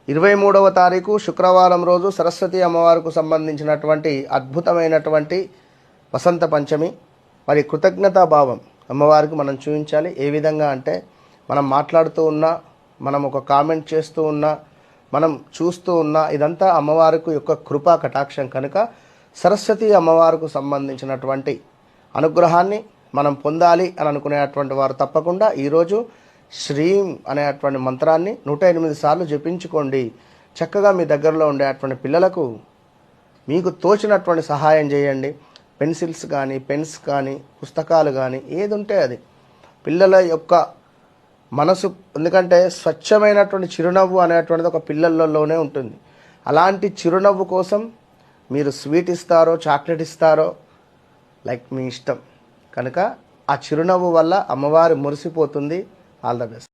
23వ తారీఖు శుక్రవారం రోజు సరస్వతి అమ్మవారికి సంబంధించినటువంటి అద్భుతమైనటువంటి వసంత పంచమి. మరి కృతజ్ఞతా భావం అమ్మవారికి మనం చూపించాలి. ఏ విధంగా అంటే మనం మాట్లాడుతూ ఉన్నా, మనం ఒక కామెంట్ చేస్తూ ఉన్నా, మనం చూస్తూ ఉన్నా, ఇదంతా అమ్మవారికి యొక్క కృపా కటాక్షం కనుక సరస్వతి అమ్మవారికి సంబంధించినటువంటి అనుగ్రహాన్ని మనం పొందాలి అని అనుకునేటువంటి వారు తప్పకుండా ఈరోజు శ్రీం అనేటువంటి మంత్రాన్ని 108 సార్లు జపించుకోండి. చక్కగా మీ దగ్గరలో ఉండేటువంటి పిల్లలకు మీకు తోచినటువంటి సహాయం చేయండి. పెన్సిల్స్ కానీ, పెన్స్ కానీ, పుస్తకాలు కానీ, ఏది ఉంటే అది. పిల్లల యొక్క మనసు, ఎందుకంటే స్వచ్ఛమైనటువంటి చిరునవ్వు అనేటువంటిది ఒక పిల్లల్లోనే ఉంటుంది. అలాంటి చిరునవ్వు కోసం మీరు స్వీట్ ఇస్తారో, చాక్లెట్ ఇస్తారో, లైక్ మీ ఇష్టం. కనుక ఆ చిరునవ్వు వల్ల అమ్మవారు మురిసిపోతుంది. All the best.